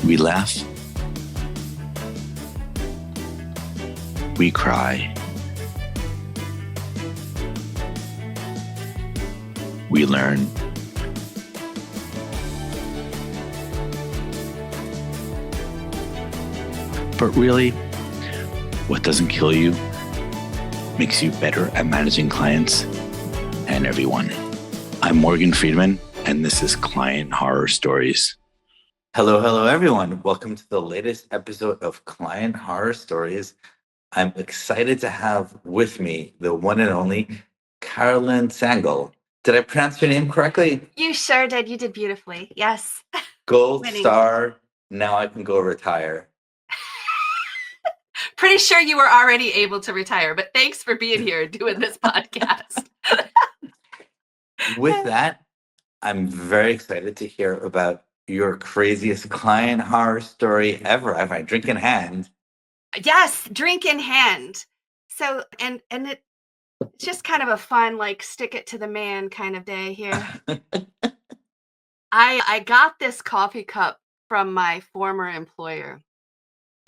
We laugh. We cry. We learn. But really, what doesn't kill you makes you better at managing clients and everyone. I'm Morgan Friedman, and this is Client Horror Stories. Hello, everyone. Welcome to the latest episode of Client Horror Stories. I'm excited to have with me the one and only Caroline Sangal. Did I pronounce your name correctly? You sure did. You did beautifully. Yes. Gold Winning. star. Now I can go retire. Pretty sure you were already able to retire, but thanks for being here and doing this podcast. With that, I'm very excited to hear about your craziest client horror story ever. I have my drink in hand. Yes, drink in hand. So, and it's just kind of a fun, like, stick it to the man kind of day here. I got this coffee cup from my former employer,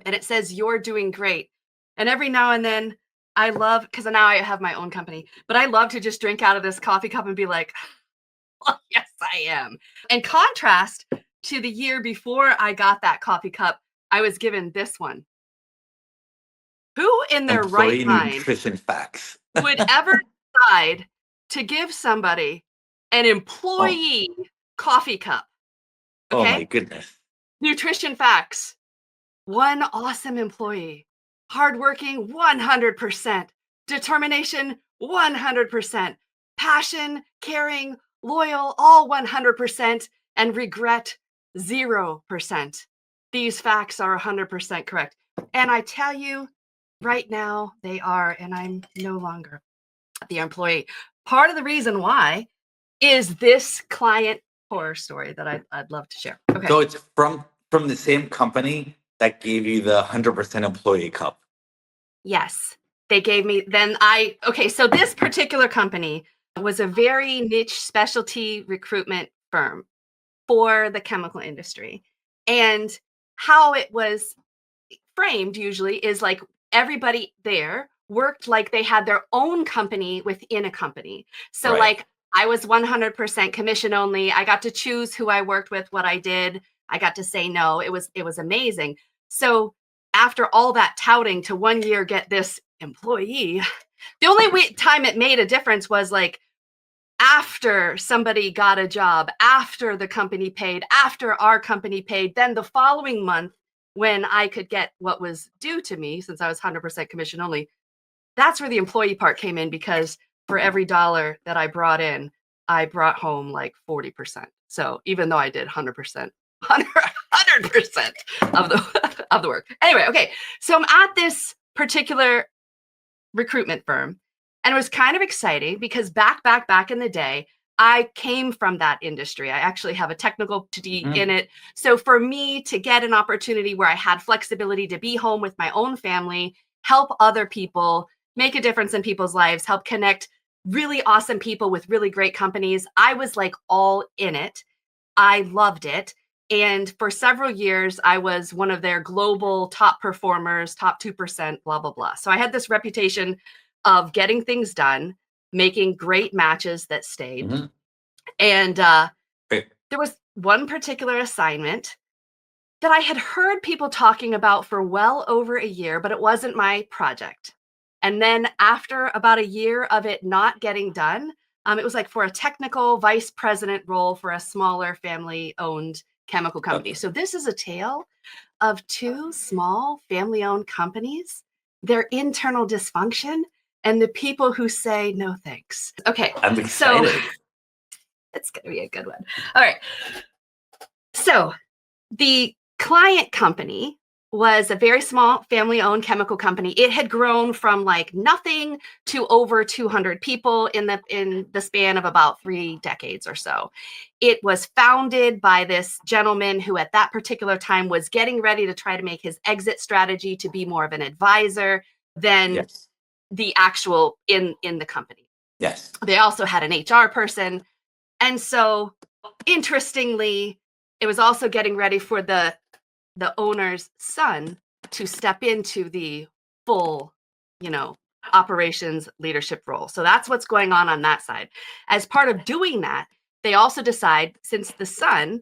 and it says, "You're doing great." And every now and then I love, because now I have my own company, but I love to just drink out of this coffee cup and be like, "Oh, yes, I am." In contrast to the year before I got that coffee cup, I was given this one. Who in their Employee right mind nutrition facts. would ever decide to give somebody an employee coffee cup? Oh Okay. my goodness. Nutrition facts. One awesome employee. Hardworking, 100%. Determination, 100%. Passion, caring, loyal, all 100%. And regret, 0%. These facts are 100% correct. And I tell you, right now, they are, and I'm no longer the employee. Part of the reason why is this client horror story that I'd love to share. Okay. So it's from the same company that gave you the 100% employee cup. Yes, they gave me, so this particular company was a very niche specialty recruitment firm for the chemical industry. And how it was framed usually is like everybody there worked like they had their own company within a company. So Right. like I was 100% commission only. I got to choose who I worked with, what I did. I got to say no. It was amazing. So after all that touting to 1 year get this employee, the only time it made a difference was like after somebody got a job, after the company paid, after our company paid, then the following month when I could get what was due to me, since I was 100% commission only, that's where the employee part came in, because for every dollar that I brought in, I brought home like 40%. So even though I did 100% of the work. Anyway, okay. So I'm at this particular recruitment firm, and it was kind of exciting because back in the day, I came from that industry. I actually have a technical PhD in it. So for me to get an opportunity where I had flexibility to be home with my own family, help other people, make a difference in people's lives, help connect really awesome people with really great companies, I was like all in it. I loved it. And for several years, I was one of their global top performers, top 2%, blah, blah, blah. So I had this reputation of getting things done, making great matches that stayed. Mm-hmm. And there was one particular assignment that I had heard people talking about for well over a year, but it wasn't my project. And then after about a year of it not getting done, it was like for a technical vice president role for a smaller family-owned chemical company. So this is a tale of two small family-owned companies, their internal dysfunction, and the people who say no thanks. Okay. I'm excited. So it's going to be a good one. All right. So the client company was a very small family-owned chemical company. It had grown from like nothing to over 200 people in the span of about 3 decades or so. It was founded by this gentleman who at that particular time was getting ready to try to make his exit strategy to be more of an advisor than the actual in the company. Yes. They also had an HR person. And so interestingly, it was also getting ready for the the owner's son to step into the full, operations leadership role. So that's what's going on that side. As part of doing that, they also decide, since the son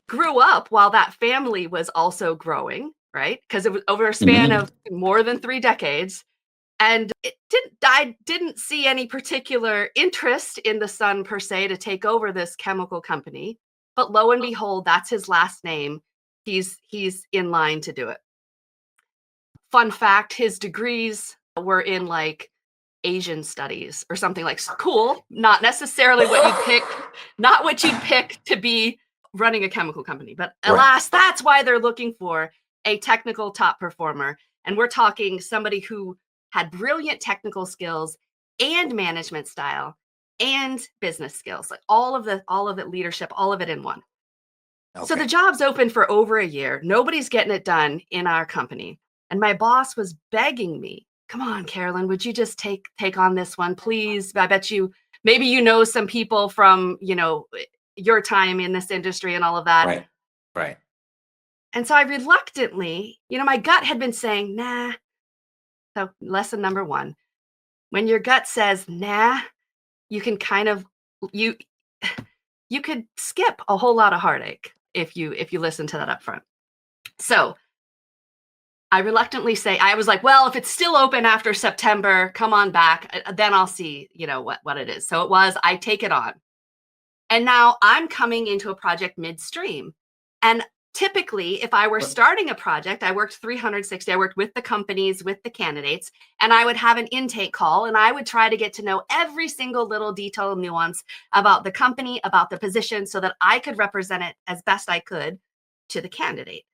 grew up while that family was also growing, right? Because it was over a span of more than 3 decades. And I didn't see any particular interest in the son per se to take over this chemical company. But lo and behold, that's his last name. He's in line to do it. Fun fact, his degrees were in like Asian studies or something. Like, cool, not necessarily what you'd pick to be running a chemical company. But alas, that's why they're looking for a technical top performer. And we're talking somebody who had brilliant technical skills and management style and business skills, like all of it, leadership, all of it in one. Okay. So the job's open for over a year. Nobody's getting it done in our company. And my boss was begging me, come on, Caroline, would you just take on this one, please? I bet maybe you know some people from, your time in this industry and all of that. Right. And so I reluctantly, my gut had been saying, nah. So lesson number 1, when your gut says, nah, you can kind of, you could skip a whole lot of heartache if you listen to that up front. So I reluctantly say, I was like, well, if it's still open after September, come on back. Then I'll see, what it is. So it was, I take it on. And now I'm coming into a project midstream. And typically, if I were starting a project, I worked 360. I worked with the companies, with the candidates, and I would have an intake call, and I would try to get to know every single little detail and nuance about the company, about the position, so that I could represent it as best I could to the candidate.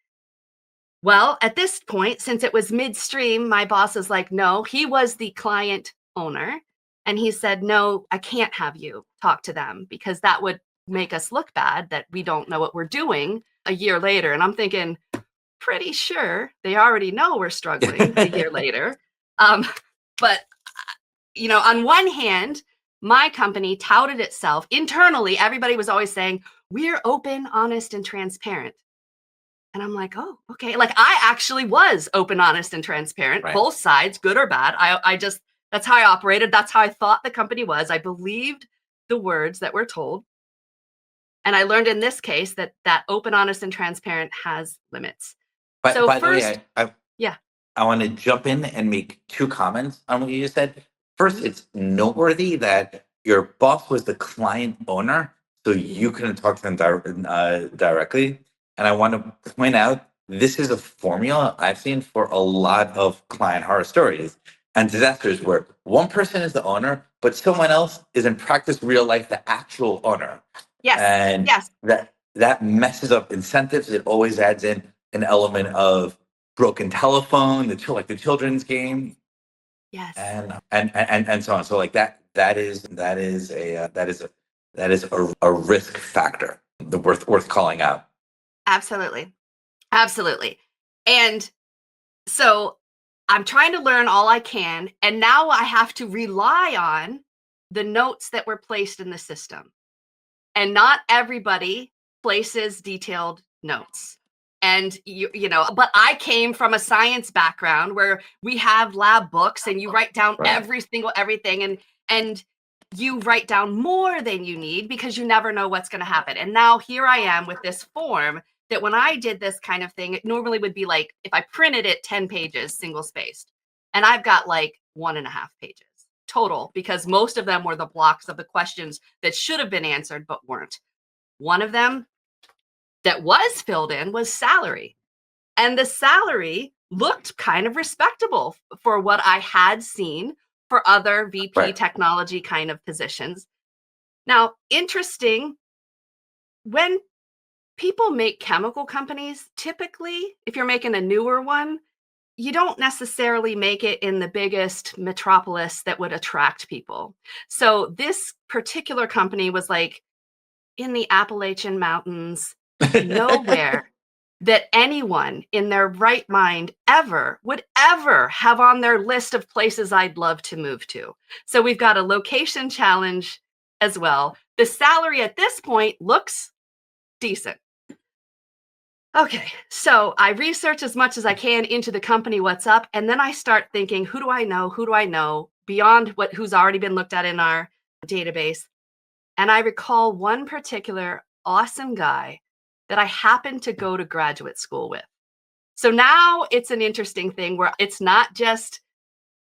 Well, at this point, since it was midstream, my boss is like, no, he was the client owner. And he said, no, I can't have you talk to them because that would make us look bad that we don't know what we're doing a year later. And I'm thinking, pretty sure they already know we're struggling a year later. But, on one hand, my company touted itself internally. Everybody was always saying, we're open, honest, and transparent. And I'm like, oh, okay. Like, I actually was open, honest, and transparent, both sides, good or bad. That's how I operated. That's how I thought the company was. I believed the words that were told. And I learned in this case that open, honest, and transparent has limits. But so by first, the way, I want to jump in and make 2 comments on what you just said. First, it's noteworthy that your boss was the client owner, so you couldn't talk to them directly. And I want to point out, this is a formula I've seen for a lot of client horror stories and disasters where one person is the owner, but someone else is in practice, real life, the actual owner. Yes. And that messes up incentives. It always adds in an element of broken telephone, the children's game. Yes. And so on. So like that is a risk factor worth calling out. Absolutely. And so I'm trying to learn all I can. And now I have to rely on the notes that were placed in the system. And not everybody places detailed notes. And but I came from a science background where we have lab books and you write down everything and you write down more than you need because you never know what's going to happen. And now here I am with this form that when I did this kind of thing, it normally would be like, if I printed it 10 pages, single spaced, and I've got like 1.5 pages total because most of them were the blocks of the questions that should have been answered, but weren't. One of them that was filled in was salary. And the salary looked kind of respectable for what I had seen for other VP technology kind of positions. Now, interesting, when people make chemical companies, typically, if you're making a newer one, you don't necessarily make it in the biggest metropolis that would attract people. So this particular company was like in the Appalachian Mountains, nowhere that anyone in their right mind would ever have on their list of places I'd love to move to. So we've got a location challenge as well. The salary at this point looks decent. Okay, so I research as much as I can into the company, what's up, and then I start thinking, who do I know? Who do I know beyond who's already been looked at in our database? And I recall one particular awesome guy that I happened to go to graduate school with. So now it's an interesting thing where it's not just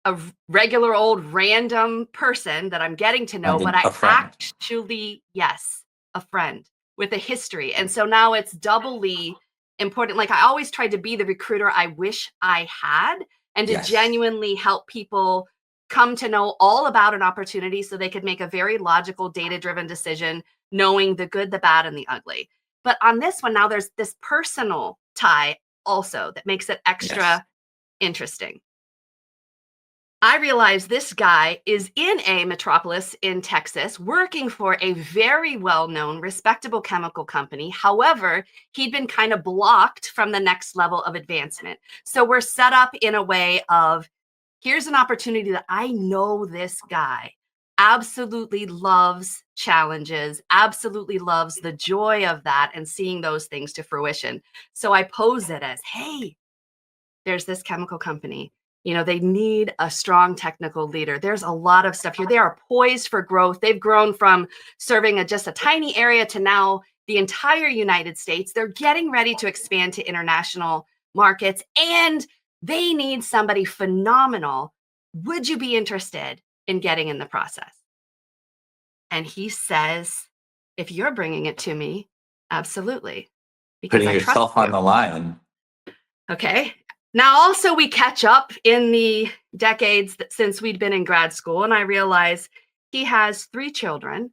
a regular old random person that I'm getting to know, but I A friend. actually, yes, a friend with a history. And so now it's doubly important. Like I always tried to be the recruiter I wish I had and to Yes. genuinely help people come to know all about an opportunity so they could make a very logical, data-driven decision, knowing the good, the bad, and the ugly. But on this one, now there's this personal tie also that makes it Yes. extra interesting. I realized this guy is in a metropolis in Texas working for a very well-known, respectable chemical company. However, he'd been kind of blocked from the next level of advancement. So we're set up in a way of, here's an opportunity that I know this guy absolutely loves challenges, absolutely loves the joy of that and seeing those things to fruition. So I pose it as, hey, there's this chemical company. They need a strong technical leader. There's a lot of stuff here. They are poised for growth. They've grown from serving just a tiny area to now the entire United States. They're getting ready to expand to international markets, and they need somebody phenomenal. Would you be interested in getting in the process? And he says, if you're bringing it to me, absolutely, because Putting I trust yourself on you. the line. Okay. Now, also, we catch up in the decades since we'd been in grad school, and I realize he has 3 children,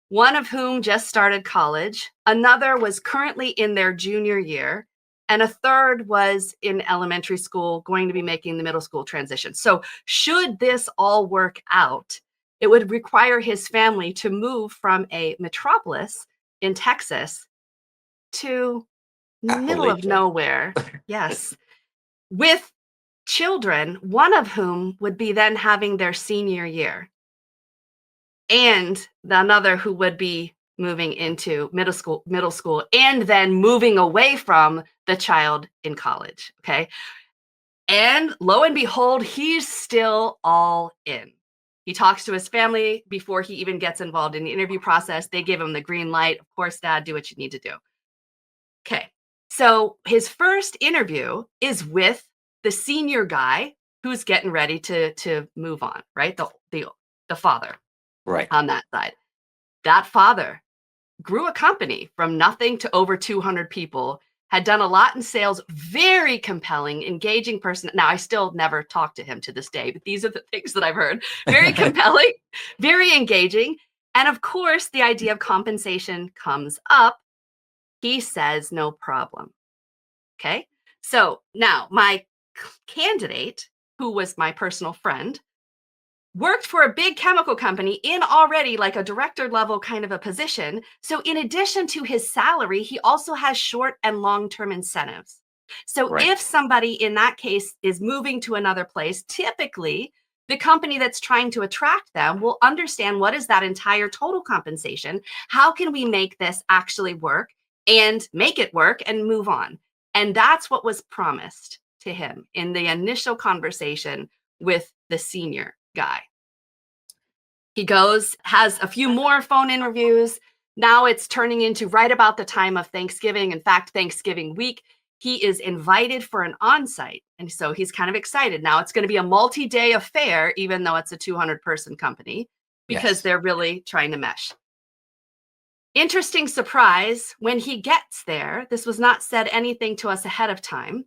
one of whom just started college, another was currently in their junior year, and a third was in elementary school, going to be making the middle school transition. So, should this all work out, it would require his family to move from a metropolis in Texas to middle of Appalachia. nowhere. Yes, with children, one of whom would be then having their senior year, and another who would be moving into middle school, and then moving away from the child in college. Okay. And lo and behold, he's still all in. He talks to his family before he even gets involved in the interview process. They give him the green light. Of course, Dad, do what you need to do. Okay. So his first interview is with the senior guy who's getting ready to move on, right? The father Right. on that side. That father grew a company from nothing to over 200 people, had done a lot in sales, very compelling, engaging person. Now, I still never talked to him to this day, but these are the things that I've heard. Very compelling, very engaging. And of course, the idea of compensation comes up. He says, no problem. Okay. So now my candidate, who was my personal friend, worked for a big chemical company in already like a director level kind of a position. So in addition to his salary, he also has short and long-term incentives. So Right. if somebody in that case is moving to another place, typically the company that's trying to attract them will understand what is that entire total compensation. How can we make this actually work and make it work and move on? And that's what was promised to him in the initial conversation with the senior guy. He goes, has a few more phone interviews. Now it's turning into right about the time of Thanksgiving. In fact, Thanksgiving week, he is invited for an on-site. And so he's kind of excited. Now it's going to be a multi-day affair, even though it's a 200-person company, because Yes. they're really trying to mesh. Interesting surprise, when he gets there, this was not said anything to us ahead of time.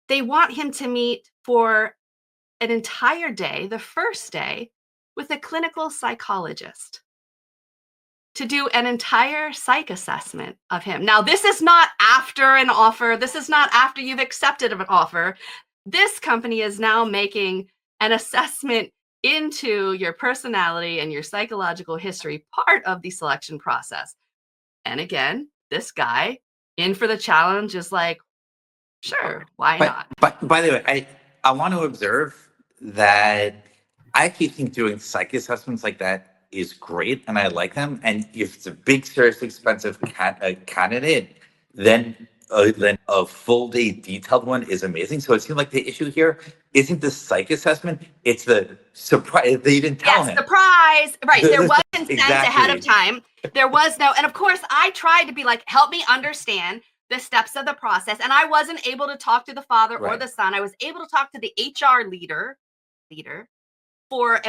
They want him to meet for an entire day, the first day, with a clinical psychologist to do an entire psych assessment of him. Now, this is not after an offer. This is not after you've accepted an offer. This company is now making an assessment into your personality and your psychological history, part of the selection process. And again, this guy in for the challenge is like, sure, why not? But by the way, I want to observe that I actually think doing psych assessments like that is great, and I like them. And if it's a big, serious, expensive candidate, then a full day detailed one is amazing. So it seemed like the issue here isn't the psych assessment; it's the surprise they didn't tell him. Surprise! Right, there was consent ahead of Exactly. time. There was no, and of course, I tried to be like, help me understand the steps of the process, and I wasn't able to talk to the father or Right. the son. I was able to talk to the HR leader for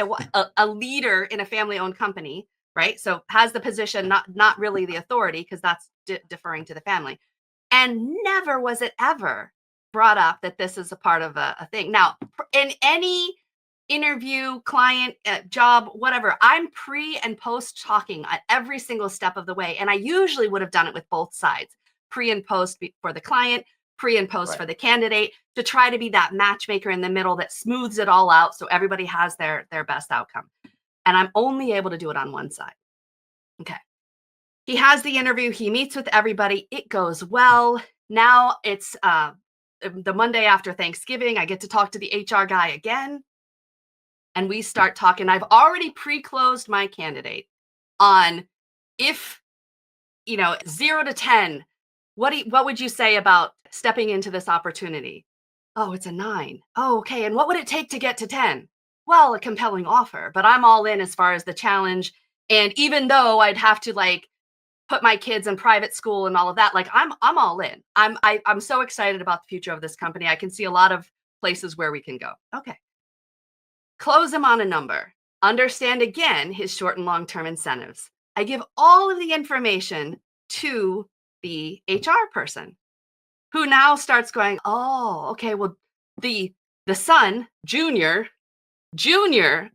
a leader in a family-owned company, right? So has the position, not really the authority, because that's deferring to the family. And never was it ever brought up that this is a part of a thing. Now, in any interview, client, job, whatever, I'm pre and post talking at every single step of the way. And I usually would have done it with both sides, pre and post for the client, pre and post for the candidate, to try to be that matchmaker in the middle that smooths it all out so everybody has their best outcome. And I'm only able to do it on one side. Okay. He has the interview. He meets with everybody. It goes well. Now it's the Monday after Thanksgiving. I get to talk to the HR guy again. And we start talking. I've already pre-closed my candidate on if, 0 to 10, what would you say about stepping into this opportunity? Oh, it's a 9. Oh, okay. And what would it take to get to 10? Well, a compelling offer, but I'm all in as far as the challenge. And even though I'd have to put my kids in private school and all of that, I'm all in. I'm so excited about the future of this company. I can see a lot of places where we can go. Okay. Close him on a number. Understand again his short and long-term incentives. I give all of the information to the HR person, who now starts going, oh, okay, well, the son, Junior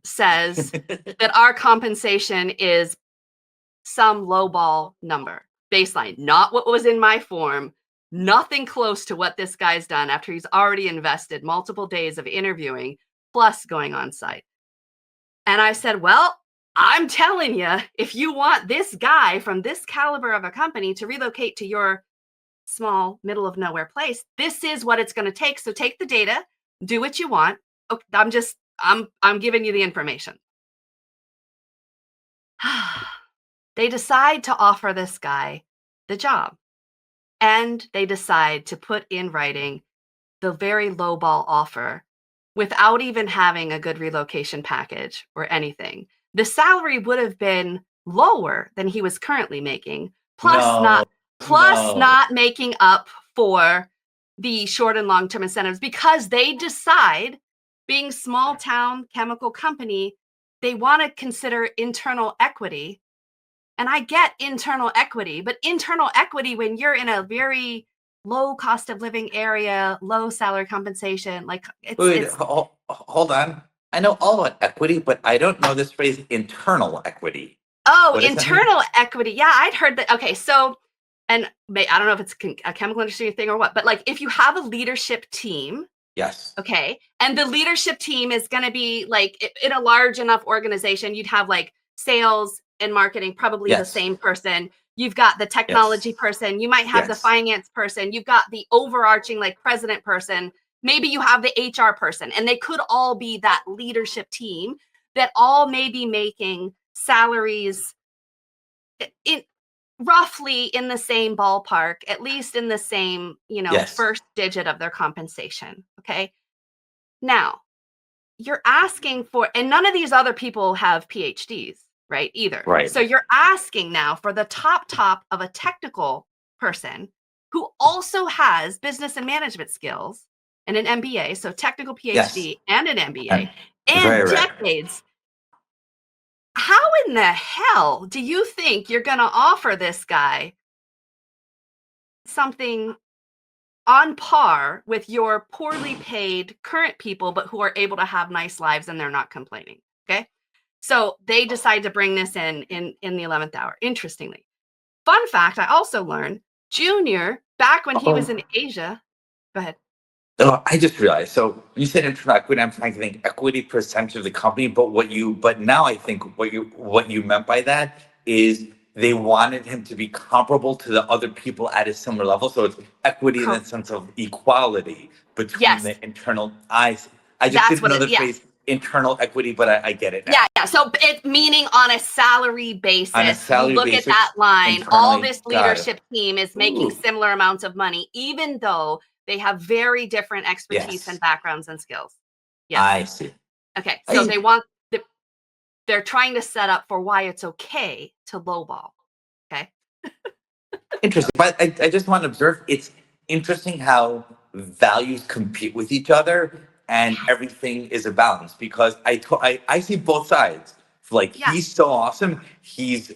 says that our compensation is some lowball number, baseline, not what was in my form, nothing close to what this guy's done after he's already invested multiple days of interviewing plus going on site. And I said, well, I'm telling you, if you want this guy from this caliber of a company to relocate to your small middle of nowhere place, this is what it's going to take. So take the data, do what you want. Okay, I'm giving you the information. They decide to offer this guy the job, and they decide to put in writing the very lowball offer without even having a good relocation package or anything. The salary would have been lower than he was currently making, plus not making up for the short and long-term incentives, because they decide, being small town chemical company, they want to consider internal equity. And I get internal equity, but internal equity when you're in a very low cost of living area, low salary compensation, hold on. I know all about equity, but I don't know this phrase, internal equity. Oh, internal equity. Yeah, I'd heard that. Okay, so, and I don't know if it's a chemical industry thing or what, but if you have a leadership team, yes, okay, and the leadership team is going to be in a large enough organization, you'd have sales and marketing, probably the same person. You've got the technology person. You might have the finance person. You've got the overarching president person. Maybe you have the HR person, and they could all be that leadership team that all may be making salaries roughly in the same ballpark, at least in the same, first digit of their compensation. Okay. Now you're asking for, and none of these other people have PhDs, right? Either. Right. So you're asking now for the top of a technical person who also has business and management skills and an MBA, so technical PhD and an MBA and decades. How in the hell do you think you're going to offer this guy something on par with your poorly paid current people, but who are able to have nice lives and they're not complaining? Okay. So they decide to bring this in the 11th hour. Interestingly, fun fact, I also learned Junior, back when he was in Asia. Go ahead. Oh, I just realized. So you said internal equity. I'm trying to think equity percentage of the company, but now I think what you meant by that is they wanted him to be comparable to the other people at a similar level. So it's equity in the sense of equality between the internal. I just didn't know the phrase internal equity, but I get it now. Yeah. So it meaning on a salary basis. On a salary you look basis, at that line. All internally. this Got it. leadership team is making Ooh. similar amounts of money, even though they have very different expertise Yes. and backgrounds and skills. Yes. I see. Okay. So they're trying to set up for why it's okay to lowball. Okay. Interesting. But I just want to observe, it's interesting how values compete with each other and everything is a balance, because I see both sides. Like, Yeah. he's so awesome.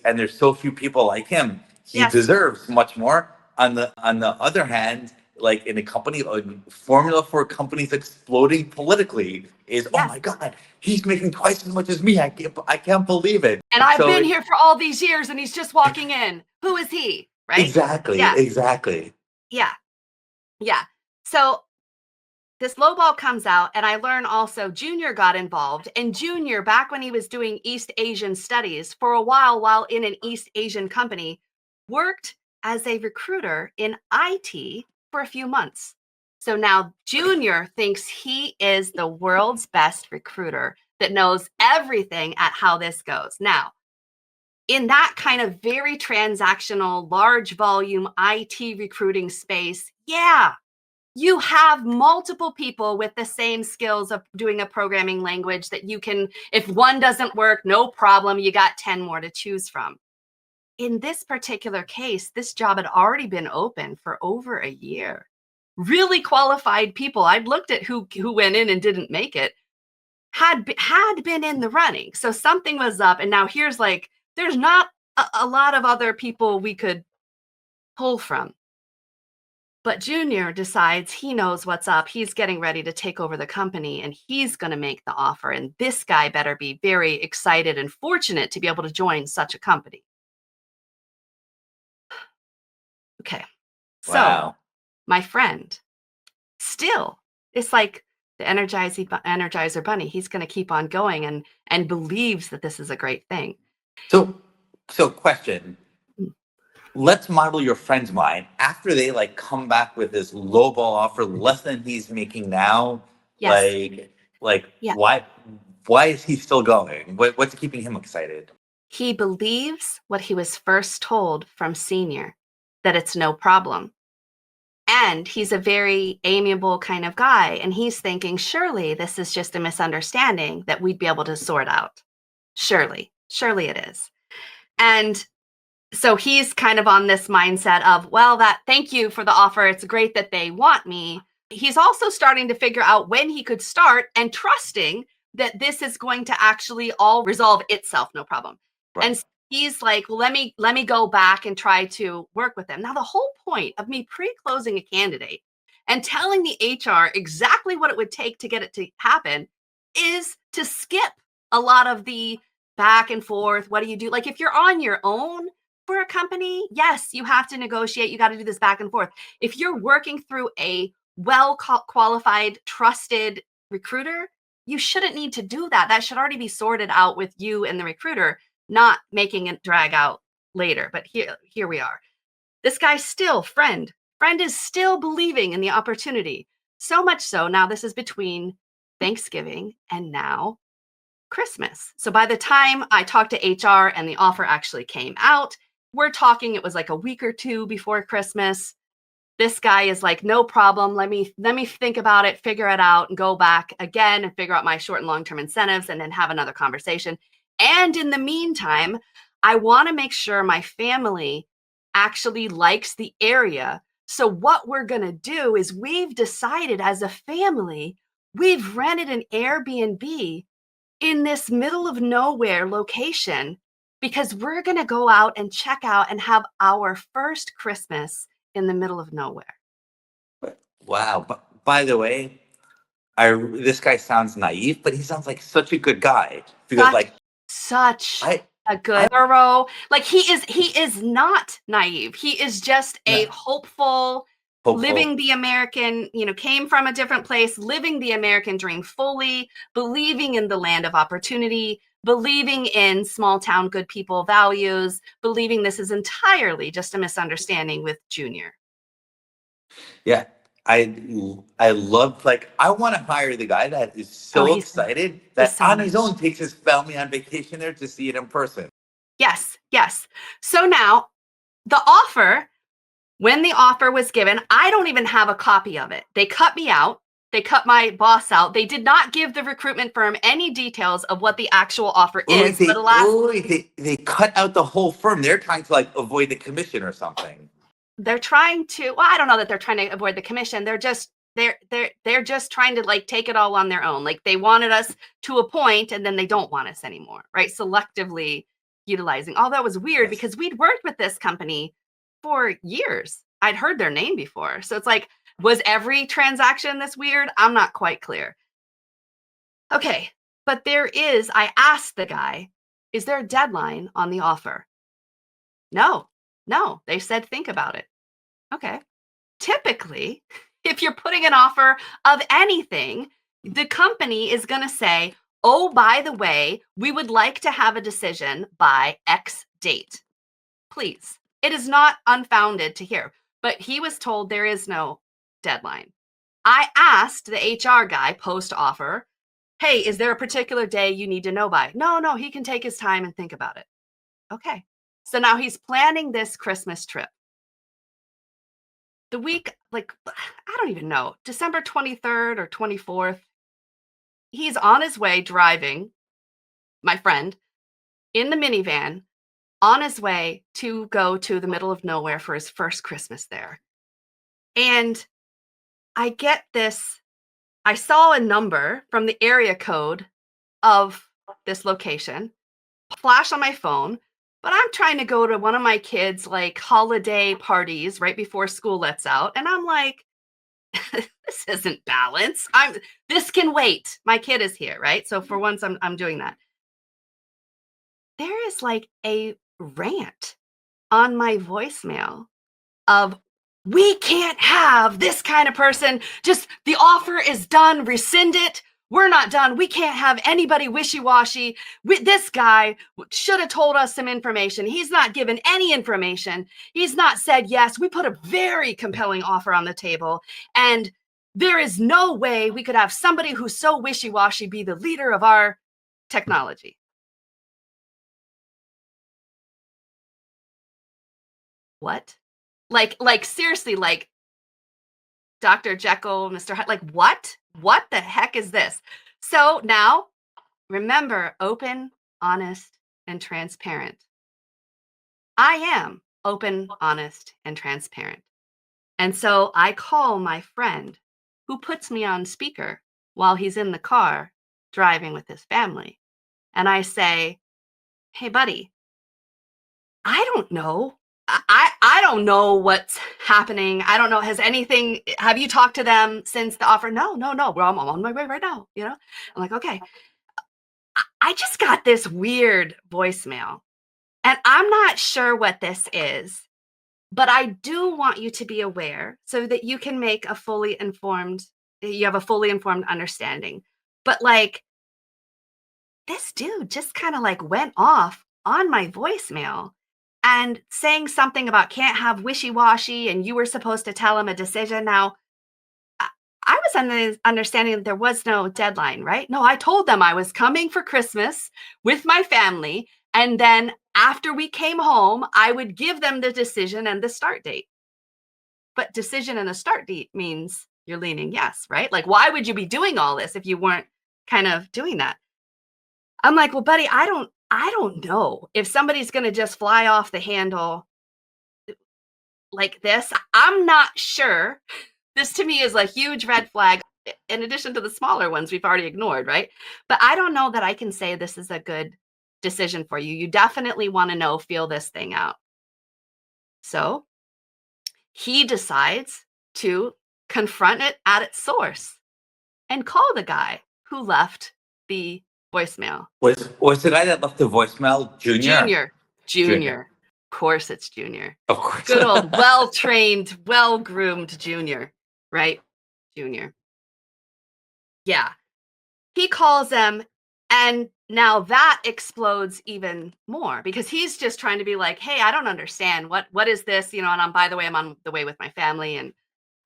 And there's so few people like him. He Yes. deserves much more. On the other hand, like, in a company, a formula for companies exploding politically is, oh Yes. my God, he's making twice as much as me. I can't believe it. And I've been here for all these years and he's just walking in. Who is he? Right? Exactly. Yeah. Exactly. Yeah. Yeah. So this lowball comes out, and I learn also Junior got involved. And Junior, back when he was doing East Asian studies for a while in an East Asian company, worked as a recruiter in IT for a few months. So now Junior thinks he is the world's best recruiter that knows everything at how this goes. Now, in that kind of very transactional, large volume IT recruiting space, yeah, you have multiple people with the same skills of doing a programming language that you can, if one doesn't work, no problem, you got 10 more to choose from. In this particular case, this job had already been open for over a year. Really qualified people, I'd looked at who went in and didn't make it, had been in the running. So something was up, and now here's like, there's not a lot of other people we could pull from. But Junior decides he knows what's up. He's getting ready to take over the company and he's going to make the offer. And this guy better be very excited and fortunate to be able to join such a company. Okay. Wow. So my friend still, it's like the Energizer Bunny. He's going to keep on going and believes that this is a great thing. So question. Let's model your friend's mind after they like come back with this lowball offer less than he's making now. Yes. Yeah. Why is he still going? What's keeping him excited? He believes what he was first told from Senior, that it's no problem. And he's a very amiable kind of guy. And he's thinking, surely this is just a misunderstanding that we'd be able to sort out. Surely it is. And so he's kind of on this mindset of, well, thank you for the offer. It's great that they want me. He's also starting to figure out when he could start and trusting that this is going to actually all resolve itself. No problem. Right. And he's like, well, let me go back and try to work with them. Now, the whole point of me pre-closing a candidate and telling the HR exactly what it would take to get it to happen is to skip a lot of the back and forth. What do you do? Like, if you're on your own for a company, yes, you have to negotiate. You got to do this back and forth. If you're working through a well-qualified, trusted recruiter, you shouldn't need to do that. That should already be sorted out with you and the recruiter, not making it drag out later. But here we are. This guy's still friend is still believing in the opportunity. So much so, now this is between Thanksgiving and now Christmas. So by the time I talked to HR and the offer actually came out, we're talking, it was like a week or two before Christmas. This guy is like, no problem. Let me think about it, figure it out, and go back again and figure out my short and long-term incentives and then have another conversation. And in the meantime, I want to make sure my family actually likes the area. So what we're going to do is we've decided as a family, we've rented an Airbnb in this middle of nowhere location because we're going to go out and check out and have our first Christmas in the middle of nowhere. Wow. But by the way, this guy sounds naive, but he sounds like such a good guy. Because such a good thorough, like he is not naive. He is just a hopeful, living the American, came from a different place, living the American dream fully, believing in the land of opportunity, believing in small town good people values, believing this is entirely just a misunderstanding with Junior. Yeah. I love, like, I want to hire the guy that is Oh, so excited that so on his nice. own takes his family on vacation there to see it in person. Yes, yes. So now the offer, when the offer was given, I don't even have a copy of it. They cut me out. They cut my boss out. They did not give the recruitment firm any details of what the actual offer is. But alas, They cut out the whole firm. They're trying to, like, avoid the commission or something. they're trying to, well, I don't know that they're trying to avoid the commission. They're just trying to, like, take it all on their own. Like, they wanted us to a point and then they don't want us anymore, right? Selectively utilizing. All that was weird Yes. because we'd worked with this company for years. I'd heard their name before. So it's like, was every transaction this weird? I'm not quite clear. Okay, but I asked the guy, is there a deadline on the offer? No, they said, think about it. Okay. Typically, if you're putting an offer of anything, the company is going to say, oh, by the way, we would like to have a decision by X date. Please. It is not unfounded to hear, but he was told there is no deadline. I asked the HR guy post offer, hey, is there a particular day you need to know by? No, he can take his time and think about it. Okay. So now he's planning this Christmas trip. The week, like, I don't even know, December 23rd or 24th, he's on his way driving, my friend, in the minivan, on his way to go to the middle of nowhere for his first Christmas there. And I get this, I saw a number from the area code of this location flash on my phone, but I'm trying to go to one of my kids' like holiday parties right before school lets out. And I'm like, this isn't balance. This can wait. My kid is here, right? So for once I'm doing that. There is like a rant on my voicemail of, we can't have this kind of person. Just the offer is done. Rescind it. We're not done. We can't have anybody wishy-washy. This guy should have told us some information. He's not given any information. He's not said yes. We put a very compelling offer on the table, and there is no way we could have somebody who's so wishy-washy be the leader of our technology. What? Like seriously, like Dr. Jekyll, Mr. Hyde, like what? What the heck is this? So now, remember, open, honest, and transparent. I am open, honest, and transparent. And so I call my friend who puts me on speaker while he's in the car driving with his family. And I say, hey, buddy, I don't know. I don't know what's happening. I don't know. Have you talked to them since the offer? No. Well, I'm on my way right now. I'm like, okay. I just got this weird voicemail and I'm not sure what this is, but I do want you to be aware so that you can make you have a fully informed understanding. But like, this dude just kind of like went off on my voicemail and saying something about can't have wishy-washy and you were supposed to tell him a decision. Now, I was under the understanding that there was no deadline, right? No, I told them I was coming for Christmas with my family. And then after we came home, I would give them the decision and the start date. But decision and a start date means you're leaning yes, right? Like, why would you be doing all this if you weren't kind of doing that? I'm like, well, buddy, I don't know if somebody's going to just fly off the handle like this. I'm not sure. This to me is a huge red flag in addition to the smaller ones we've already ignored, right? But I don't know that I can say this is a good decision for you. You definitely want to feel this thing out. So he decides to confront it at its source and call the guy who left the voicemail. Was the guy that left the voicemail Junior? Junior. Of course it's Junior. Of course. Good old, well-trained, well-groomed Junior, right? Junior. Yeah. He calls them, and now that explodes even more because he's just trying to be like, hey, I don't understand. What is this? And by the way, I'm on the way with my family. And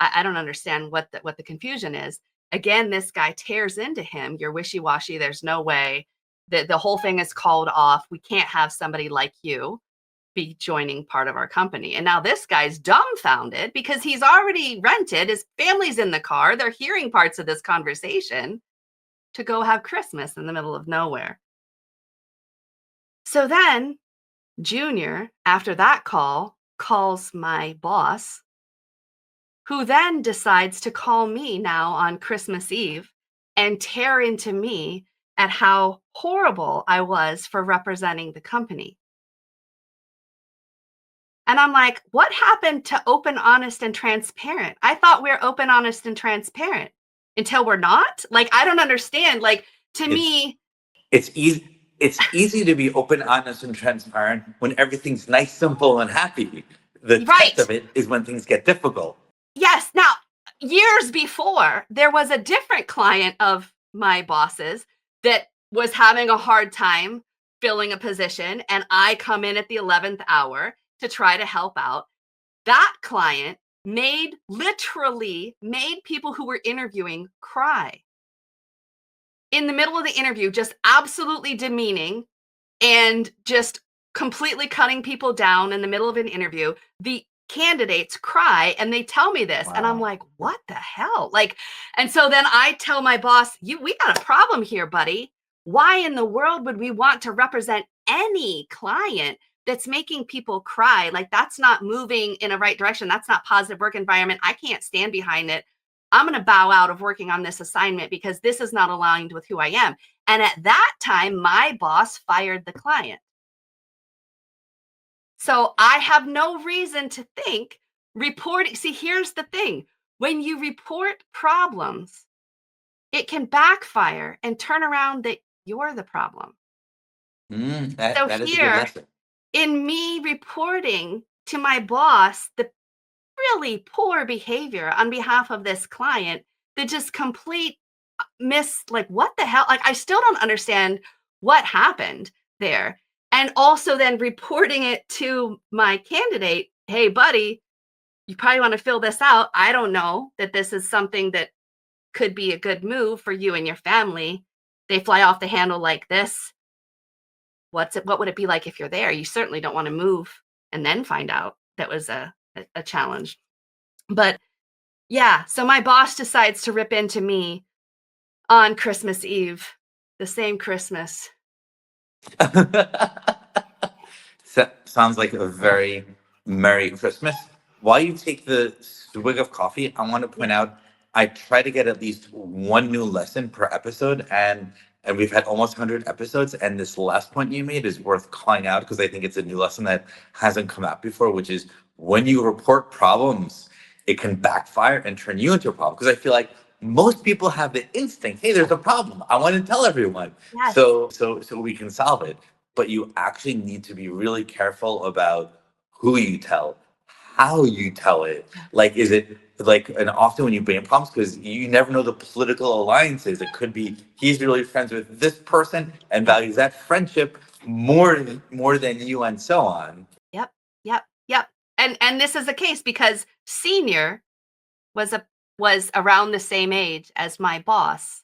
I don't understand what the confusion is. Again, this guy tears into him. You're wishy-washy. There's no way that the whole thing is called off. We can't have somebody like you be joining part of our company. And now this guy's dumbfounded because he's already rented. His family's in the car. They're hearing parts of this conversation to go have Christmas in the middle of nowhere. So then Junior, after that call, calls my boss, who then decides to call me now on Christmas Eve and tear into me at how horrible I was for representing the company. And I'm like, what happened to open, honest, and transparent? I thought we're open, honest, and transparent until we're not. Like, I don't understand. Like, to me, It's easy. It's easy to be open, honest, and transparent when everything's nice, simple, and happy. The right. test of it is when things get difficult. Yes. Now, years before, there was a different client of my boss's that was having a hard time filling a position, and I come in at the 11th hour to try to help out. That client literally made people who were interviewing cry in the middle of the interview, just absolutely demeaning and just completely cutting people down in the middle of an interview. The candidates cry and they tell me this. And I'm like, what the hell? Like, and so then I tell my boss, we got a problem here, buddy. Why in the world would we want to represent any client that's making people cry? Like, that's not moving in a right direction. That's not positive work environment. I can't stand behind it. I'm going to bow out of working on this assignment because this is not aligned with who I am. And at that time, my boss fired the client. So I have no reason to think reporting. See, here's the thing. When you report problems, it can backfire and turn around that you're the problem. That is a good lesson. In me reporting to my boss the really poor behavior on behalf of this client, the just complete like, what the hell? Like, I still don't understand what happened there. And also then reporting it to my candidate, hey, buddy, you probably want to fill this out. I don't know that this is something that could be a good move for you and your family. They fly off the handle like this. What would it be like if you're there? You certainly don't want to move and then find out that was a challenge. But yeah, so my boss decides to rip into me on Christmas Eve, the same Christmas. Sounds like a very Merry Christmas. While you take the swig of coffee, I want to point out I try to get at least one new lesson per episode, and we've had almost 100 episodes, and this last point you made is worth calling out because I think it's a new lesson that hasn't come out before, which is when you report problems, it can backfire and turn you into a problem. Because I feel like most people have the instinct, hey, there's a problem. I want to tell everyone. Yes. So we can solve it. But you actually need to be really careful about who you tell, how you tell it. Like, is it like, and often when you bring problems, because you never know the political alliances, it could be he's really friends with this person and values that friendship more than you, and so on. Yep. And this is the case because Senior was around the same age as my boss.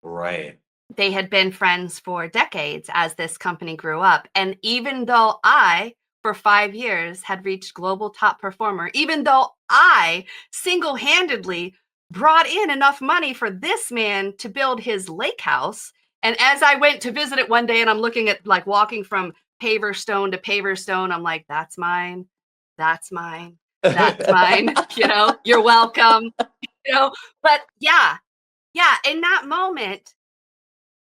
Right. They had been friends for decades as this company grew up. And even though I, for 5 years, had reached global top performer, even though I single-handedly brought in enough money for this man to build his lake house. And as I went to visit it one day and I'm looking at, like, walking from paver stone to paver stone, I'm like, that's mine. That's mine. That's mine. You're welcome. But yeah, in that moment,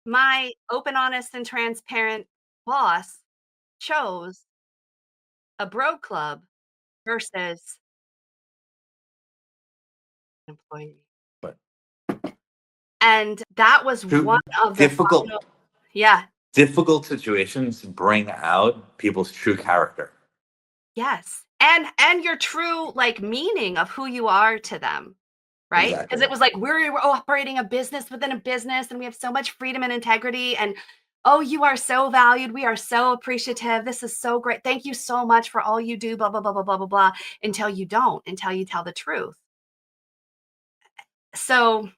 my open, honest, and transparent boss chose a bro club versus employee. But And that was one of the difficult situations bring out people's true character. Yes. And your true, like, meaning of who you are to them. Right? Because Exactly. it was like, we're operating a business within a business and we have so much freedom and integrity. And, oh, you are so valued. We are so appreciative. This is so great. Thank you so much for all you do, blah, blah, blah, blah, blah, blah, blah, until you don't, until you tell the truth. So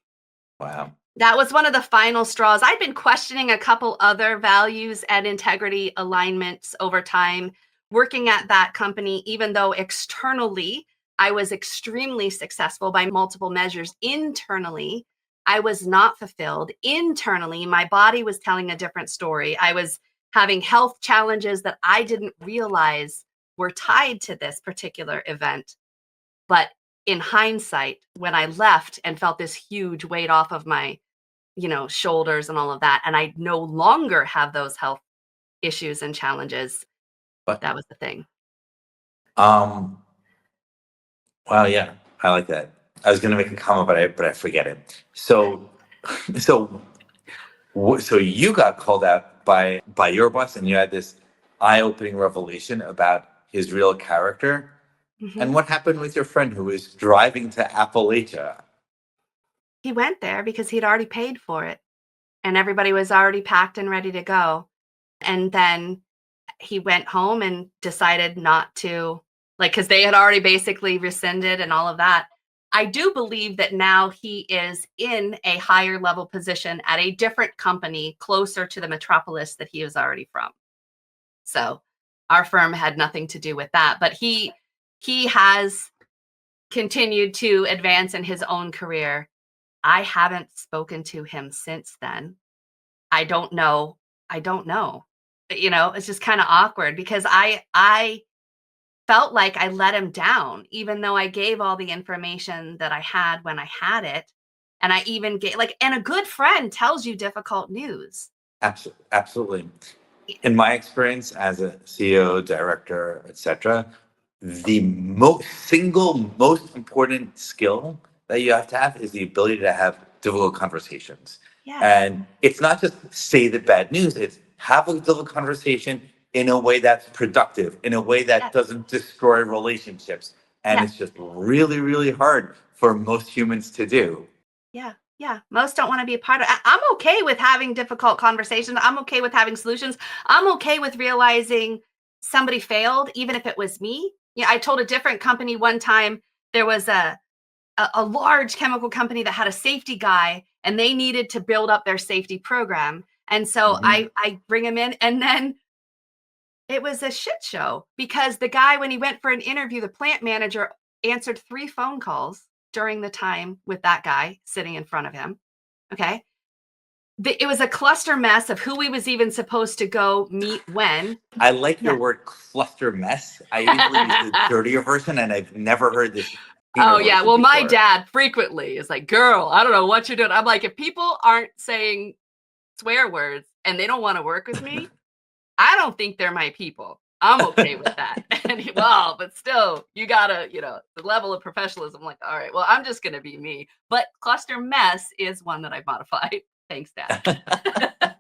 Wow. that was one of the final straws. I'd been questioning a couple other values and integrity alignments over time, working at that company, even though externally I was extremely successful by multiple measures. Internally, I was not fulfilled. Internally, my body was telling a different story. I was having health challenges that I didn't realize were tied to this particular event. But in hindsight, when I left and felt this huge weight off of my shoulders and all of that, and I no longer have those health issues and challenges, But that was the thing. wow, yeah, I like that. I was going to make a comment, but I forget it. So, so, so you got called out by your boss, and you had this eye-opening revelation about his real character. And Mhm. what happened with your friend who was driving to Appalachia? He went there because he'd already paid for it, and everybody was already packed and ready to go. And then he went home and decided not to, like, because they had already basically rescinded and all of that. I do believe that now he is in a higher level position at a different company closer to the metropolis that he was already from. So our firm had nothing to do with that, but he has continued to advance in his own career. I haven't spoken to him since then. I don't know. I don't know. It's just kind of awkward because I felt like I let him down, even though I gave all the information that I had when I had it. And I even gave, like, and a good friend tells you difficult news. Absolutely. In my experience as a CEO, director, etc., the most important skill that you have to have is the ability to have difficult conversations. Yes. And it's not just say the bad news, it's have a difficult conversation in a way that's productive, in a way that Yes. doesn't destroy relationships. And Yeah. it's just really, really hard for most humans to do. Yeah. Yeah. Most don't want to be a part of. I'm okay with having difficult conversations. I'm okay with having solutions. I'm okay with realizing somebody failed, even if it was me. Yeah. I told a different company one time there was a large chemical company that had a safety guy and they needed to build up their safety program. And so Mhm. I bring him in, and then it was a shit show because the guy, when he went for an interview, the plant manager answered 3 phone calls during the time with that guy sitting in front of him. Okay. It was a cluster mess of who he was even supposed to go meet when. I like your Yeah. word cluster mess. I usually use the dirtier version, and I've never heard this cleaner Oh, yeah. version Well, my before. dad frequently is like, girl, I don't know what you're doing. I'm like, if people aren't saying swear words and they don't want to work with me, I don't think they're my people. I'm okay with that. And well, but still, you gotta, the level of professionalism. Like, all right, well, I'm just gonna be me. But cluster mess is one that I've modified. Thanks, Dad.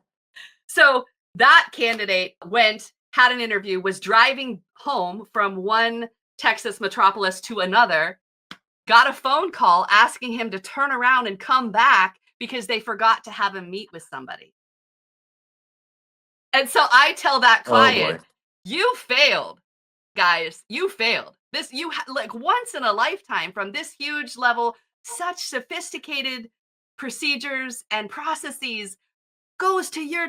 So that candidate had an interview, was driving home from one Texas metropolis to another, got a phone call asking him to turn around and come back because they forgot to have him meet with somebody. And so I tell that Oh boy. client, you failed, guys. You failed. Like once in a lifetime from this huge level, such sophisticated procedures and processes goes to your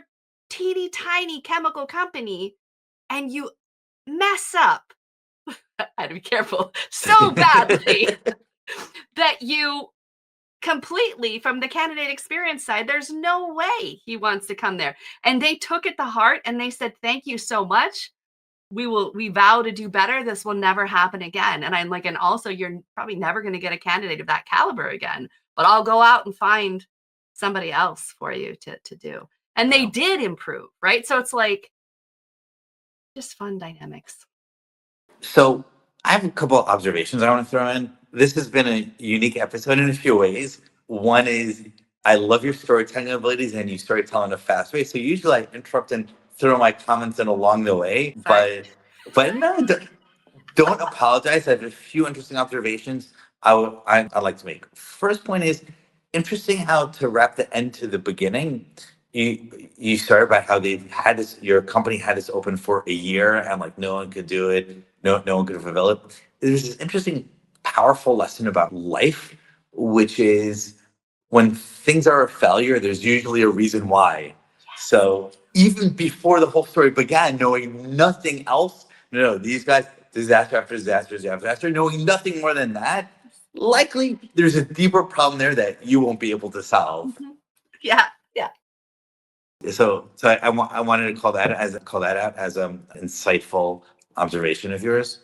teeny tiny chemical company and you mess up. I had to be careful so badly that you completely, from the candidate experience side, there's no way he wants to come there. And they took it to heart and they said, thank you so much. We vow to do better. This will never happen again. And I'm like, and also you're probably never going to get a candidate of that caliber again, but I'll go out and find somebody else for you to do. And they Wow. did improve, right? So it's like just fun dynamics. So I have a couple of observations I want to throw in. This has been a unique episode in a few ways. One is I love your storytelling abilities and you storytell in a fast way. So usually I interrupt and throw my comments in along the way, Sorry. but no, don't apologize. I have a few interesting observations I'd like to make. First point is interesting how to wrap the end to the beginning. You started about how they've had this, your company had this open for a year and like no one could do it, no one could fulfill it. There's this interesting, powerful lesson about life which is when things are a failure, there's usually a reason why. So even before the whole story began, knowing nothing else, no, these guys, disaster after disaster, disaster after disaster, knowing nothing more than that, likely there's a deeper problem there that you won't be able to solve. Yeah. Yeah. So I wanted to call that out as insightful observation of yours.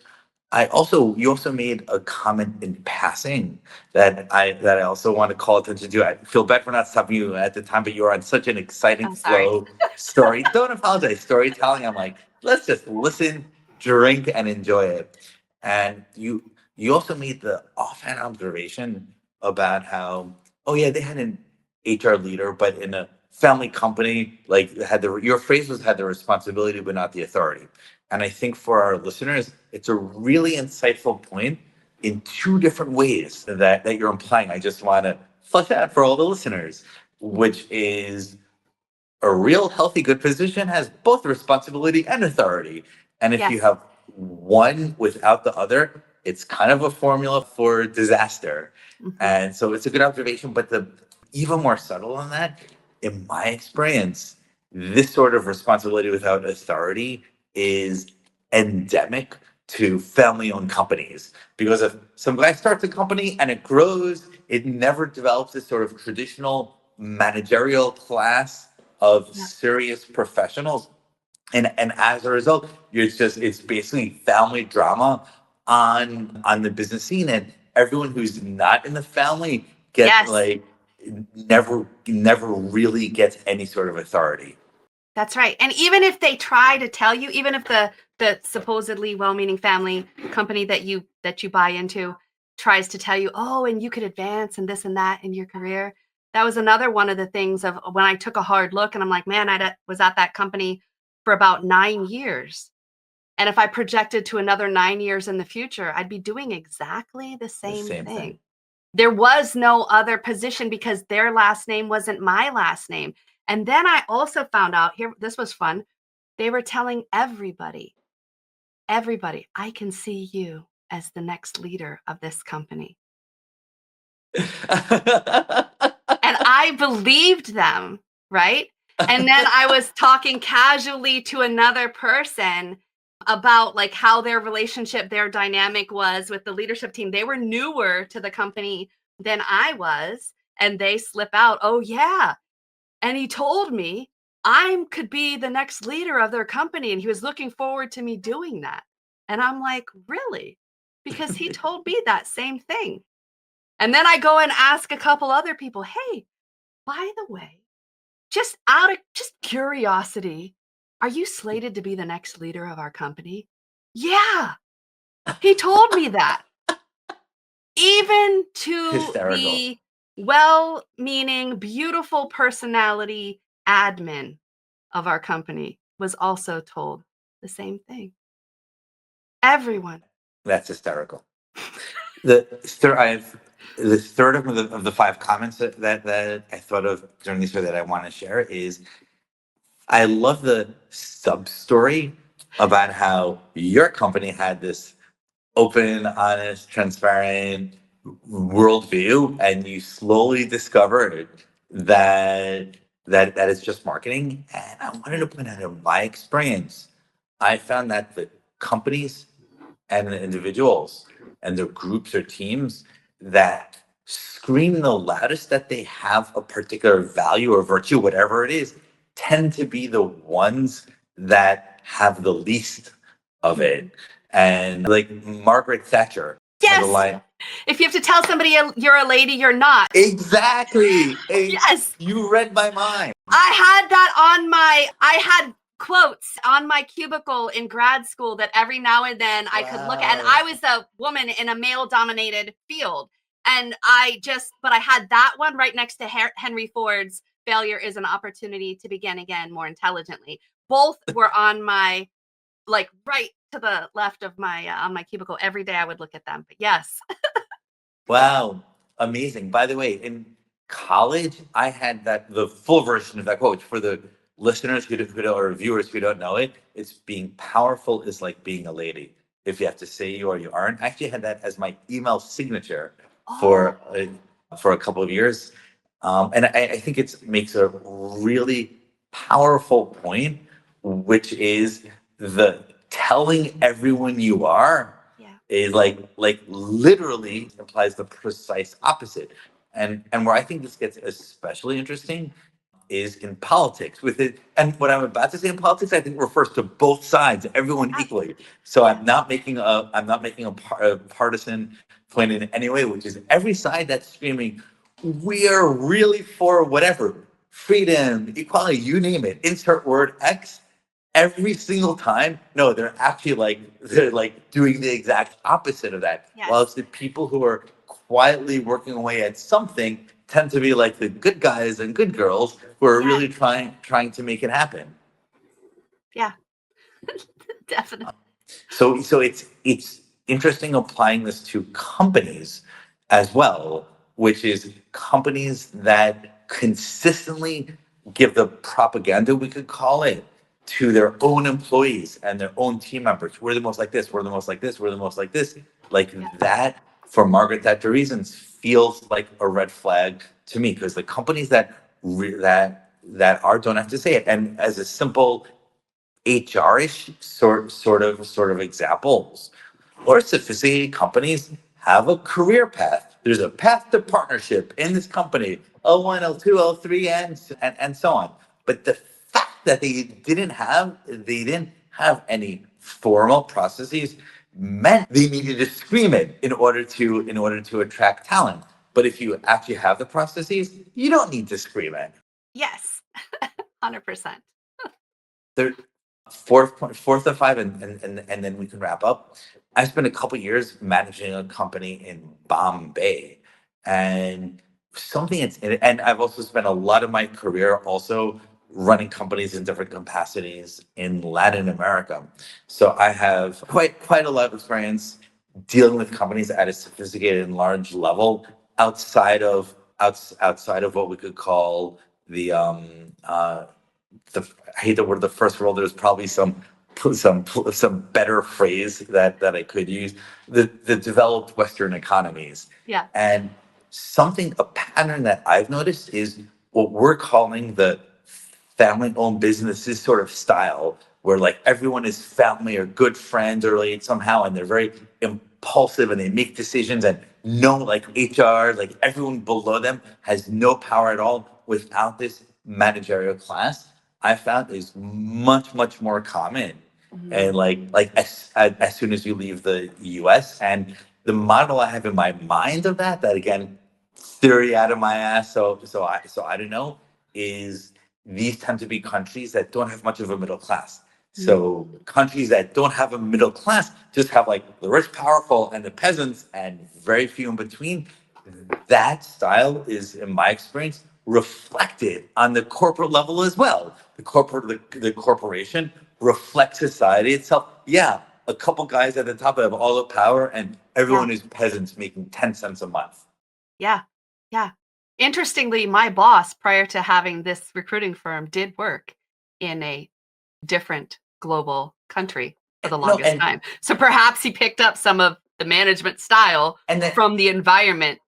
You also made a comment in passing that I also want to call attention to. I feel bad for not stopping you at the time, but you were on such an exciting I'm sorry. flow story. Don't apologize. Storytelling. I'm like, let's just listen, drink, and enjoy it. And you also made the offhand observation about how, oh yeah, they had an HR leader, but in a family company, like your phrase was had the responsibility but not the authority. And I think for our listeners, it's a really insightful point in two different ways that you're implying. I just want to flesh out for all the listeners, which is a real healthy good position has both responsibility and authority. And if you Yes. have one without the other, it's kind of a formula for disaster. Mhm. And so it's a good observation, but the even more subtle than that, in my experience, this sort of responsibility without authority is endemic to family-owned companies. Because if some guy starts a company and it grows, it never develops this sort of traditional managerial class of Yeah. serious professionals. And as a result, it's basically family drama on the business scene. And everyone who's not in the family gets Yes. like never really gets any sort of authority. That's right. And even if they try to tell you, even if the supposedly well-meaning family company that you buy into tries to tell you, oh, and you could advance and this and that in your career. That was another one of the things of when I took a hard look and I'm like, man, was at that company for about 9 years. And if I projected to another 9 years in the future, I'd be doing exactly the The same same thing. thing. There was no other position because their last name wasn't my last name. And then I also found out here, this was fun. They were telling everybody, I can see you as the next leader of this company. And I believed them, right? And then I was talking casually to another person about like how their relationship, their dynamic was with the leadership team. They were newer to the company than I was, and they slip out, "Oh yeah." And he told me I could be the next leader of their company and he was looking forward to me doing that. And I'm like, "Really?" Because he told me that same thing. And then I go and ask a couple other people, "Hey, by the way, just out of just curiosity, are you slated to be the next leader of our company?" Yeah, he told me that. Even to Hysterical. the well-meaning, beautiful personality admin of our company was also told the same thing. Everyone. That's hysterical. The third, the third of the five comments that I thought of during this story that I want to share is I love the sub story about how your company had this open, honest, transparent worldview, and you slowly discovered that it's just marketing. And I wanted to point out in my experience, I found that the companies and the individuals and their groups or teams that scream the loudest that they have a particular value or virtue, whatever it is, tend to be the ones that have the least of it. And like Margaret Thatcher has a Yes. line. If you have to tell somebody you're a lady, you're not. Exactly. Yes. You read my mind. I had that I had quotes on my cubicle in grad school that every now and then I could look at. And Wow. I was a woman in a male dominated field. And but I had that one right next to Henry Ford's "Failure is an opportunity to begin again more intelligently." Both were on my, like right to the left of my, on my cubicle. Every day I would look at them. But yes. Wow, amazing. By the way, in college, I had the full version of that quote. For the listeners who don't, or viewers who don't know it, it's being powerful is like being a lady. If you have to say you or you aren't. I actually had that as my email signature for Oh. for a couple of years. And I think it makes a really powerful point, which is the telling everyone you are Yeah. is like literally implies the precise opposite. And where I think this gets especially interesting is in politics with it. And what I'm about to say in politics, I think refers to both sides, everyone equally. So Yeah. I'm not making a partisan point in any way, which is every side that's screaming, we are really for whatever, freedom, equality, you name it, insert word X. Every single time, no, they're like doing the exact opposite of that. Yes. While it's the people who are quietly working away at something tend to be like the good guys and good girls who are really trying to make it happen. Yeah. Definitely. So it's interesting applying this to companies as well, which is companies that consistently give the propaganda, we could call it, to their own employees and their own team members. We're the most like this, we're the most like this, we're the most like this. Like that, for Margaret Thatcher reasons, feels like a red flag to me, because the companies that are, don't have to say it. And as a simple HR-ish sort of examples, or sophisticated companies have a career path. There's a path to partnership in this company, L1, L2, L3, and so on. But the fact that they didn't have any formal processes meant they needed to scream it in order to attract talent. But if you actually have the processes, you don't need to scream it. Yes. 100%. There, fourth of five, and then we can wrap up. I spent a couple years managing a company in Bombay, and and I've also spent a lot of my career also running companies in different capacities in Latin America. So I have quite a lot of experience dealing with companies at a sophisticated and large level outside of what we could call the I hate the word the first world. There's probably some better phrase that I could use. The developed Western economies. Yeah. And a pattern that I've noticed is what we're calling the family-owned businesses sort of style, where like everyone is family or good friends or related somehow, and they're very impulsive and they make decisions, and no, like HR, like everyone below them has no power at all without this managerial class. I found is much more common, and as soon as you leave the U.S. And the model I have in my mind of that again, theory out of my ass. So I don't know, is these tend to be countries that don't have much of a middle class. So countries that don't have a middle class just have like the rich, powerful, and the peasants, and very few in between. That style is, in my experience, reflected on the corporate level as well. The corporation reflects society itself. Yeah, a couple guys at the top have all the power, and everyone is peasants making 10 cents a month. Yeah. Yeah. Interestingly, my boss, prior to having this recruiting firm, did work in a different global country for the longest time. So perhaps he picked up some of the management style from the environment.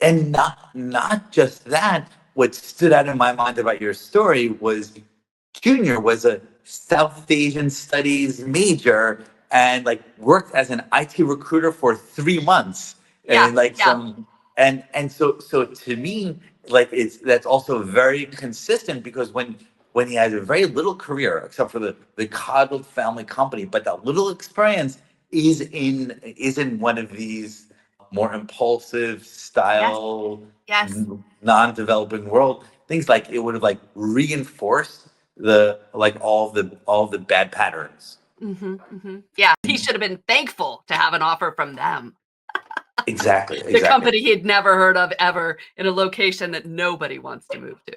And not just that, what stood out in my mind about your story was Junior was a South Asian studies major and like worked as an IT recruiter for 3 months. So to me, like that's also very consistent, because when he has a very little career except for the coddled family company, but that little experience is in one of these more impulsive style, Yes. non-developing world things, like it would have like reinforced all the bad patterns. Yeah, he should have been thankful to have an offer from them. Exactly. The company he'd never heard of ever, in a location that nobody wants to move to.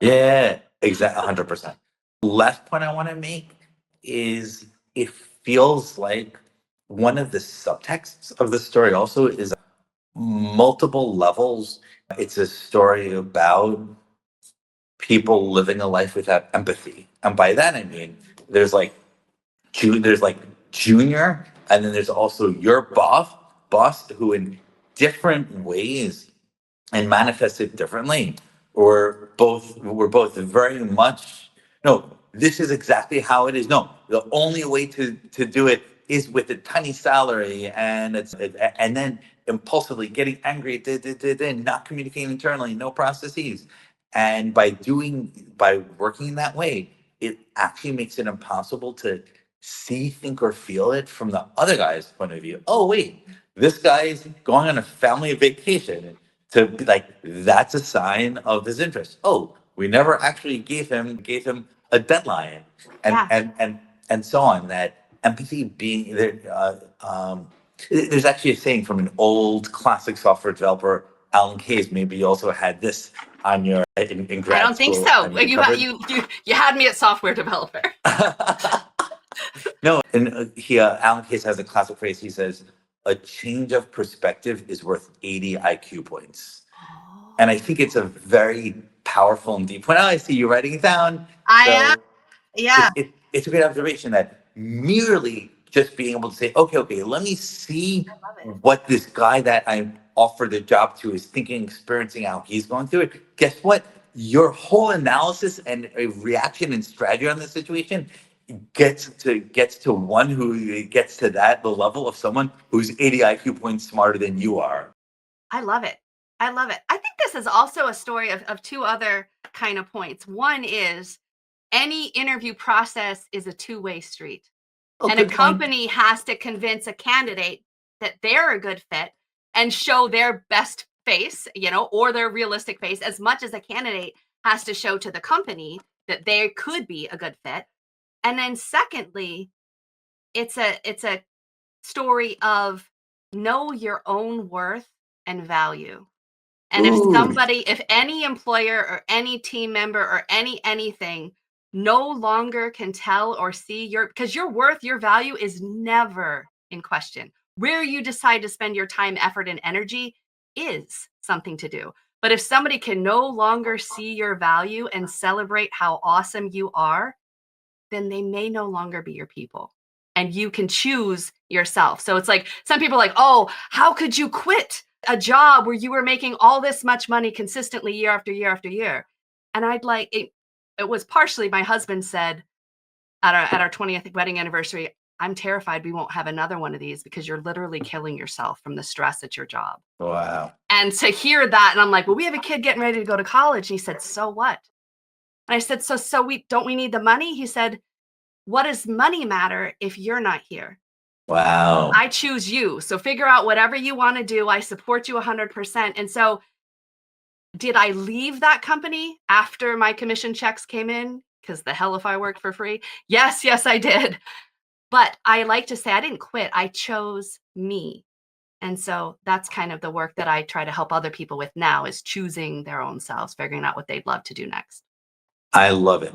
Yeah, exactly, 100%. Last point I want to make is it feels like one of the subtexts of the story also is multiple levels. It's a story about people living a life without empathy, and by that I mean there's like Junior, and then there's also your boss who in different ways and manifest it differently, or we're both very much, no, this is exactly how it is. No, the only way to do it is with a tiny salary, and then impulsively getting angry, not communicating internally, no processes. And by working that way, it actually makes it impossible to see, think, or feel it from the other guy's point of view. Oh, wait, this guy's going on a family vacation, to be like, that's a sign of his interest. Oh, we never actually gave him a deadline, and Yeah. and so on. That empathy being there. There's actually a saying from an old classic software developer, Alan Keyes. Maybe you also had this on your in I grad don't think school. so. And you covered. You had me at software developer. No, and Alan Case has a classic phrase. He says, "A change of perspective is worth 80 IQ points." And I think it's a very powerful and deep point. Oh, I see you writing it down. I am. So Yeah. it's a great observation that merely just being able to say, okay, let me see I love it. what this guy that I offered the job to is thinking, experiencing, how he's going through it. Guess what? Your whole analysis and a reaction and strategy on the situation gets to one who gets to the level of someone who's 80 IQ points smarter than you are. I love it. I love it. I think this is also a story of two other kind of points. One is any interview process is a two-way street. Oh, And a good point. company has to convince a candidate that they're a good fit and show their best face, or their realistic face, as much as a candidate has to show to the company that they could be a good fit. And then secondly, it's a story of know your own worth and value. And Ooh. if any employer or any team member or anything no longer can tell or see because your worth, your value is never in question. Where you decide to spend your time, effort, and energy is something to do. But if somebody can no longer see your value and celebrate how awesome you are, then they may no longer be your people. And you can choose yourself. So it's like some people are like, oh, how could you quit a job where you were making all this much money consistently year after year after year? And it was partially my husband said at our 20th wedding anniversary, I'm terrified we won't have another one of these because you're literally killing yourself from the stress at your job. Wow. And to hear that, and I'm like, well, we have a kid getting ready to go to college. And he said, so what? And I said, so we need the money? He said, what does money matter if you're not here? Wow. I choose you. So figure out whatever you want to do. I support you 100%. And so did I leave that company after my commission checks came in? Because the hell if I worked for free? Yes, I did. But I like to say I didn't quit. I chose me. And so that's kind of the work that I try to help other people with now, is choosing their own selves, figuring out what they'd love to do next. I love it.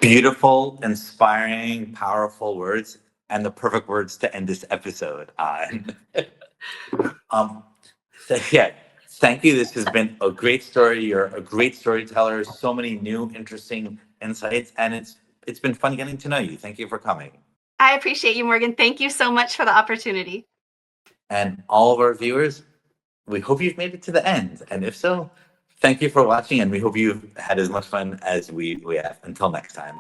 Beautiful, inspiring, powerful words, and the perfect words to end this episode on. So yeah, thank you. This has been a great story. You're a great storyteller. So many new, interesting insights, and it's been fun getting to know you. Thank you for coming. I appreciate you, Morgan. Thank you so much for the opportunity. And all of our viewers, we hope you've made it to the end. And if so, thank you for watching, and we hope you've had as much fun as we have. Until next time.